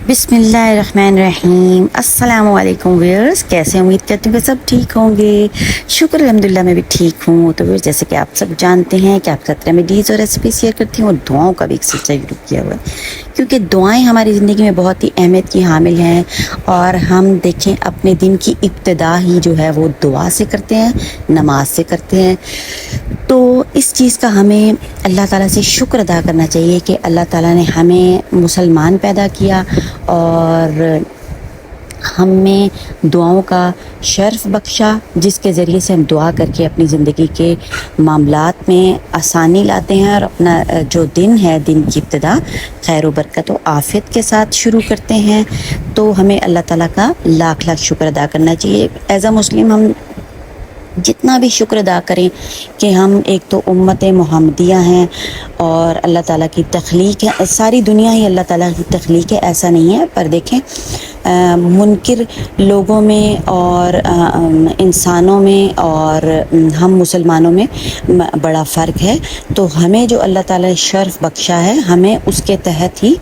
बिस्मिल्लाहिर्रहमानिर्रहीम। अस्सलाम वालेकुम व्यूअर्स, कैसे उम्मीद करती हूँ कि सब ठीक होंगे। शुक्र अल्हम्दुलिल्लाह मैं भी ठीक हूँ। तो व्यूअर्स, जैसे कि आप सब जानते हैं कि आपके साथ रेमेडीज़ और रेसिपी शेयर करती हूँ और दुआओं का भी एक सिलसिला शुरू किया हुआ है, क्योंकि दुआएं हमारी ज़िंदगी में बहुत ही अहमियत की हामिल हैं। और हम देखें, अपने दिन की इब्तिदा ही जो है वो दुआ से करते हैं, नमाज से करते हैं। तो इस चीज़ का हमें अल्लाह ताला से शुक्र अदा करना चाहिए कि अल्लाह ताला ने हमें मुसलमान पैदा किया और हमें दुआओं का शर्फ बख्शा, जिसके ज़रिए से हम दुआ करके अपनी ज़िंदगी के मामलात में आसानी लाते हैं और अपना जो दिन है, दिन की इब्तिदा खैर व बरकत व आफ़ियत के साथ शुरू करते हैं। तो हमें अल्लाह ताला का लाख लाख शुक्र अदा करना चाहिए। एज़ अ मुस्लिम हम जितना भी शुक्र अदा करें कि हम एक तो उम्मत मुहम्मदिया हैं और अल्लाह ताला की तख्लीक है, सारी दुनिया ही अल्लाह ताला की तख्लीक है, ऐसा नहीं है। पर देखें, मुनकिर लोगों में और इंसानों में और हम मुसलमानों में बड़ा फ़र्क है। तो हमें जो अल्लाह ताला ने शर्फ बख्शा है, हमें उसके तहत ही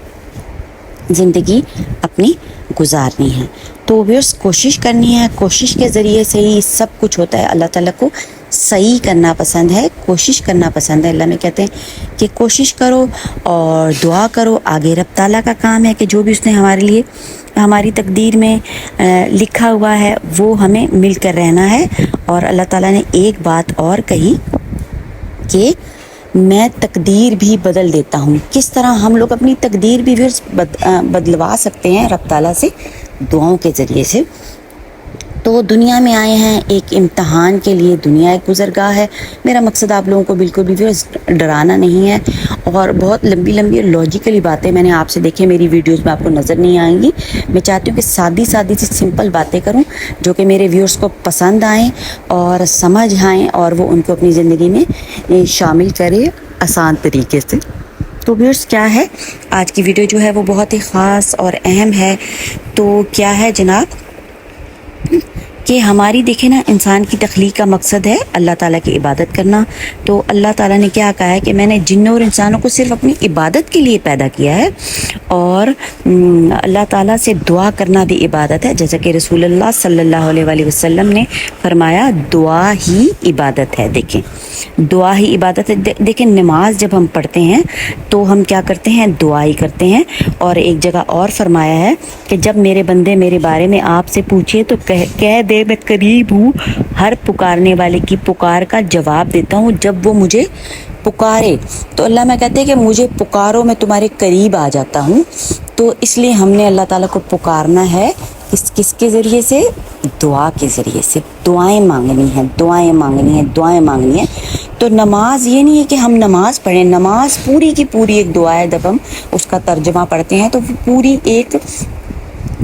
ज़िंदगी अपनी गुजारनी है। तो व्यूअर्स, कोशिश करनी है, कोशिश के ज़रिए से ही सब कुछ होता है। अल्लाह ताला को सही करना पसंद है, कोशिश करना पसंद है। अल्लाह में कहते हैं कि कोशिश करो और दुआ करो। आगे रब ताला का काम है कि जो भी उसने हमारे लिए, हमारी तकदीर में लिखा हुआ है, वो हमें मिल कर रहना है। और अल्लाह ताला ने एक बात और कही कि मैं तकदीर भी बदल देता हूँ। किस तरह हम लोग अपनी तकदीर भी बदलवा सकते हैं रब ताला से? दुआओं के ज़रिए से। तो दुनिया में आए हैं एक इम्तहान के लिए, दुनिया एक गुज़रगाह है। मेरा मकसद आप लोगों को बिल्कुल भी डराना नहीं है। और बहुत लंबी लंबी और लॉजिकली बातें मैंने आपसे देखी, मेरी वीडियोस में आपको नज़र नहीं आएंगी। मैं चाहती हूँ कि सादी सादी सी सिंपल बातें करूँ जो कि मेरे व्यूअर्स को पसंद आएँ और समझ आएँ और वो उनको अपनी ज़िंदगी में शामिल करें आसान तरीके से। तो व्यूअर्स, क्या है आज की वीडियो जो है वो बहुत ही ख़ास और अहम है। तो क्या है जनाब कि हमारी देखें ना, इंसान की तख्लीक का मकसद है अल्लाह ताला की इबादत करना। तो अल्लाह ताला ने क्या कहा है कि मैंने जिन्नों और इंसानों को सिर्फ अपनी इबादत के लिए पैदा किया है। और अल्लाह ताला से दुआ करना भी इबादत है, जैसा कि रसूलुल्लाह सल्लल्लाहु अलैहि वसल्लम ने फरमाया, दुआ ही इबादत है। देखें, दुआ ही इबादत है। देखें, नमाज जब हम पढ़ते हैं तो हम क्या करते हैं? दुआ ही करते हैं। और एक जगह और फरमाया है कि जब मेरे बंदे मेरे बारे में आपसे पूछे तो कह दे मैं करीब हूँ, हर पुकारने वाले की पुकार का जवाब देता हूँ जब वो मुझे पुकारे। तो अल्लाह में कहते हैं कि मुझे पुकारो, मैं तुम्हारे करीब आ जाता हूँ। तो इसलिए हमने अल्लाह ताला को पुकारना है। किसके ज़रिए से? दुआ के ज़रिए से। दुआएं मांगनी है, दुआएं मांगनी है, दुआएं मांगनी है। तो नमाज ये नहीं है कि हम नमाज पढ़ें, नमाज पूरी की पूरी एक दुआ है। जब हम उसका तर्जुमा पढ़ते हैं तो पूरी एक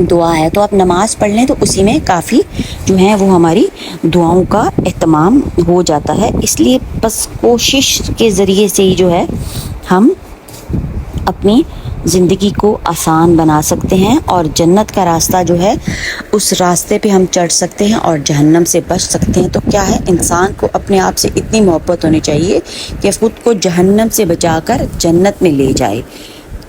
दुआ है। तो आप नमाज पढ़ लें तो उसी में काफ़ी जो है वो हमारी दुआओं का एहतमाम हो जाता है। इसलिए बस कोशिश के ज़रिए से ही जो है हम अपनी ज़िंदगी को आसान बना सकते हैं और जन्नत का रास्ता जो है उस रास्ते पे हम चढ़ सकते हैं और जहन्नम से बच सकते हैं। तो क्या है, इंसान को अपने आप से इतनी मोहब्बत होनी चाहिए कि ख़ुद को जहन्नम से बचाकर जन्नत में ले जाए।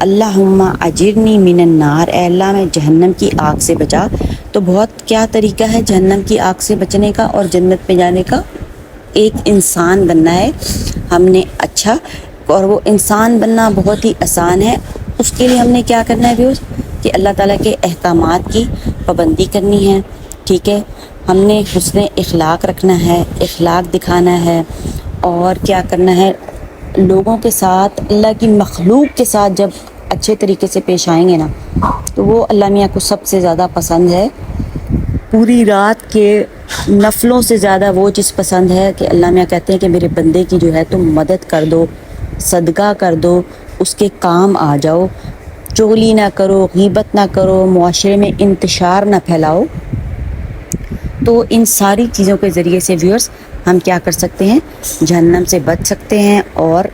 अल्लाहुम्मा अजिरनी मिनन नार, ए अल्लाह मैं जहन्नम की आग से बचा। तो बहुत क्या तरीका है जहन्नम की आग से बचने का और जन्नत में जाने का? एक इंसान बनना है हमने। अच्छा, और वो इंसान बनना बहुत ही आसान है। उसके लिए हमने क्या करना है व्यूअर्स कि अल्लाह ताला के अहकामात की पाबंदी करनी है। ठीक है, हमने हुस्न इखलाक रखना है, इखलाक दिखाना है। और क्या करना है, लोगों के साथ, अल्लाह की मखलूक के साथ जब अच्छे तरीके से पेश आएंगे ना, तो वो अल्लाह मियाँ को सबसे ज़्यादा पसंद है। पूरी रात के नफलों से ज़्यादा वो चीज़ पसंद है कि अल्लाह मियाँ कहते हैं कि मेरे बंदे की जो है तुम मदद कर दो, सदका कर दो, उसके काम आ जाओ, चोली ना करो, गीबत ना करो, मुआशरे में इंतशार ना फैलाओ। तो इन सारी चीज़ों के ज़रिए से व्यूअर्स हम क्या कर सकते हैं? जहन्नम से बच सकते हैं और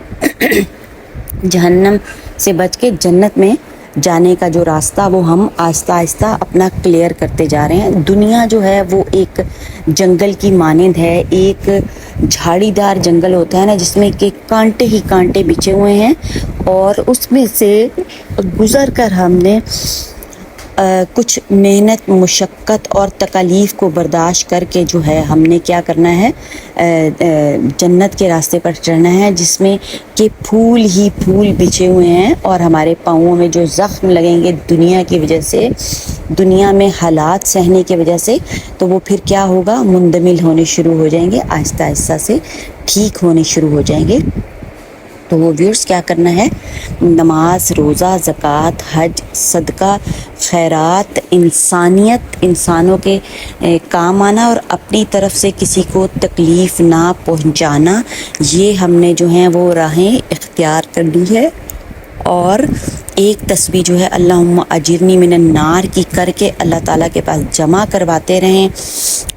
जहन्नम से बच के जन्नत में जाने का जो रास्ता वो हम आहिस्ता आहिस्ता अपना क्लियर करते जा रहे हैं। दुनिया जो है वो एक जंगल की मानिंद है। एक झाड़ीदार जंगल होता है ना, जिसमें कि कांटे ही कांटे बिछे हुए हैं और उसमें से गुज़र कर हमने کچھ محنت مشقت اور تکالیف کو برداشت کر کے جو ہے ہم نے کیا کرنا ہے، جنت کے راستے پر چڑھنا ہے، جس میں کہ پھول ہی پھول بچھے ہوئے ہیں، اور ہمارے پاؤں میں جو زخم لگیں گے دنیا کی وجہ سے، دنیا میں حالات سہنے کی وجہ سے، تو وہ پھر کیا ہوگا، مندمل ہونے شروع ہو جائیں گے، آہستہ آہستہ سے ٹھیک ہونے شروع ہو جائیں گے۔ تو وہ ویورز کیا کرنا ہے، نماز، روزہ، زکوٰۃ، حج، صدقہ، خیرات، انسانیت، انسانوں کے کام آنا اور اپنی طرف سے کسی کو تکلیف نہ پہنچانا، یہ ہم نے جو ہیں وہ راہیں اختیار کر لی ہے۔ اور ایک تسبیح جو ہے اللہم اجرنی من النار کی کر کے اللہ تعالیٰ کے پاس جمع کرواتے رہیں۔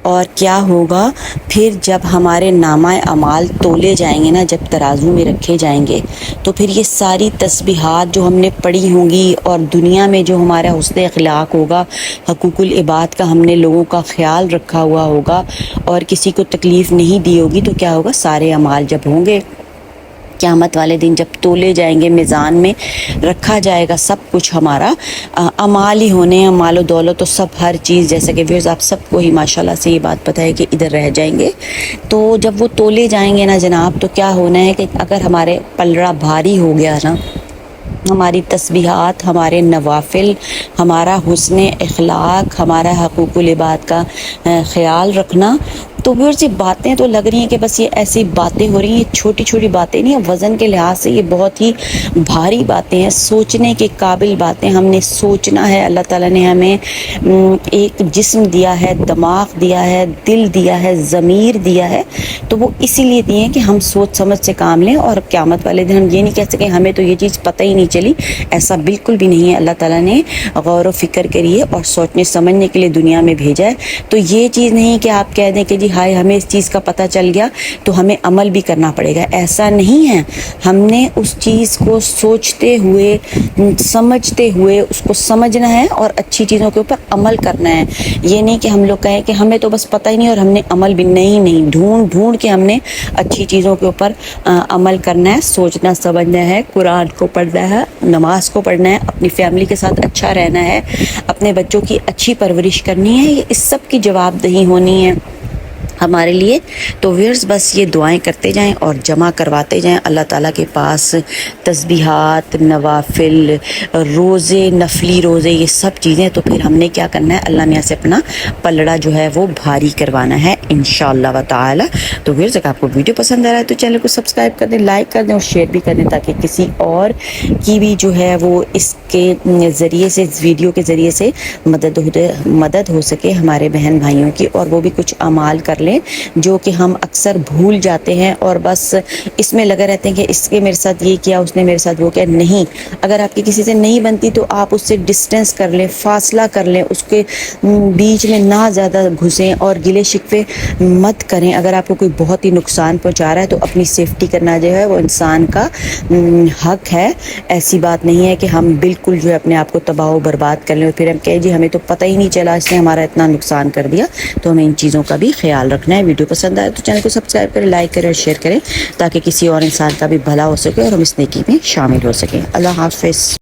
اور کیا ہوگا پھر جب ہمارے نامہ اعمال تولے جائیں گے نا، جب ترازو میں رکھے جائیں گے، تو پھر یہ ساری تسبیحات جو ہم نے پڑھی ہوں گی، اور دنیا میں جو ہمارا حسن اخلاق ہوگا، حقوق العباد کا ہم نے لوگوں کا خیال رکھا ہوا ہوگا اور کسی کو تکلیف نہیں دی ہوگی، تو کیا ہوگا، سارے اعمال جب ہوں گے قیامت والے دن، جب تولے جائیں گے، میزان میں رکھا جائے گا سب کچھ، ہمارا اعمال ہی ہونے ہیں، مال و دولت، تو سب ہر چیز، جیسا کہ ویورز آپ سب کو ہی ماشاءاللہ سے یہ بات پتہ ہے کہ ادھر رہ جائیں گے۔ تو جب وہ تولے جائیں گے نا جناب، تو کیا ہونا ہے کہ اگر ہمارے پلڑا بھاری ہو گیا نا، ہماری تسبیحات، ہمارے نوافل، ہمارا حسن اخلاق، ہمارا حقوق العباد کا خیال رکھنا، تو پھر یہ باتیں تو لگ رہی ہیں کہ بس یہ ایسی باتیں ہو رہی ہیں، یہ چھوٹی چھوٹی باتیں نہیں ہیں، وزن کے لحاظ سے یہ بہت ہی بھاری باتیں ہیں، سوچنے کے قابل باتیں۔ ہم نے سوچنا ہے، اللہ تعالیٰ نے ہمیں ایک جسم دیا ہے، دماغ دیا ہے، دل دیا ہے، ضمیر دیا ہے، تو وہ اسی لیے دیے ہیں کہ ہم سوچ سمجھ سے کام لیں، اور قیامت والے دن ہم یہ نہیں کہہ سکیں ہمیں تو یہ چیز پتہ ہی نہیں چلی، ایسا بالکل بھی نہیں ہے۔ اللہ تعالیٰ نے غور و فکر کریے اور سوچنے سمجھنے کے لیے دنیا میں بھیجا ہے، تو یہ چیز نہیں کہ آپ کہہ دیں کہ جی ہائے ہمیں اس چیز کا پتہ چل گیا تو ہمیں عمل بھی کرنا پڑے گا، ایسا نہیں ہے۔ ہم نے اس چیز کو سوچتے ہوئے، سمجھتے ہوئے اس کو سمجھنا ہے اور اچھی چیزوں کے اوپر عمل کرنا ہے۔ یہ نہیں کہ ہم لوگ کہیں کہ ہمیں تو بس پتہ ہی نہیں اور ہم نے عمل بھی نہیں، ڈھونڈ ڈھونڈ کے ہم نے اچھی چیزوں کے اوپر عمل کرنا ہے، سوچنا سمجھنا ہے، قرآن کو پڑھنا ہے، نماز کو پڑھنا ہے، اپنی فیملی کے ساتھ اچھا رہنا ہے، اپنے بچوں کی اچھی پرورش کرنی ہے، یہ اس سب کی جواب دہی ہونی ہے ہمارے لیے۔ تو ویئرز بس یہ دعائیں کرتے جائیں اور جمع کرواتے جائیں اللہ تعالیٰ کے پاس، تسبیحات، نوافل، روزے، نفلی روزے، یہ سب چیزیں۔ تو پھر ہم نے کیا کرنا ہے، اللہ میاں سے اپنا پلڑا جو ہے وہ بھاری کروانا ہے انشاءاللہ و تعالی۔ تو ویئرز اگر آپ کو ویڈیو پسند آ رہا ہے تو چینل کو سبسکرائب کر دیں، لائک کر دیں اور شیئر بھی کر دیں، تاکہ کسی اور کی بھی جو ہے وہ اس کے ذریعے سے، اس ویڈیو کے ذریعے سے مدد ہو سکے ہمارے بہن بھائیوں کی، اور وہ بھی کچھ اعمال کر لیں جو کہ ہم اکثر بھول جاتے ہیں، اور بس اس میں لگے رہتے ہیں کہ اس کے میرے ساتھ یہ کیا، اس نے میرے ساتھ وہ کیا۔ نہیں، اگر آپ کی کسی سے نہیں بنتی تو آپ اس سے ڈسٹینس کر لیں، فاصلہ کر لیں، اس کے بیچ میں نہ زیادہ گھسیں اور گلے شکوے مت کریں۔ اگر آپ کو کوئی بہت ہی نقصان پہنچا رہا ہے تو اپنی سیفٹی کرنا جو ہے وہ انسان کا حق ہے۔ ایسی بات نہیں ہے کہ ہم بالکل جو ہے اپنے آپ کو تباہ و برباد کر لیں اور پھر ہم کہیں جی ہمیں تو پتہ ہی نہیں چلا، اس نے ہمارا اتنا نقصان کر دیا۔ تو ہمیں ان چیزوں کا بھی خیال رکھنا ہے۔ ویڈیو پسند آئے تو چینل کو سبسکرائب کریں، لائک کریں اور شیئر کریں، تاکہ کسی اور انسان کا بھی بھلا ہو سکے اور ہم اس نیکی میں شامل ہو سکیں۔ اللہ حافظ۔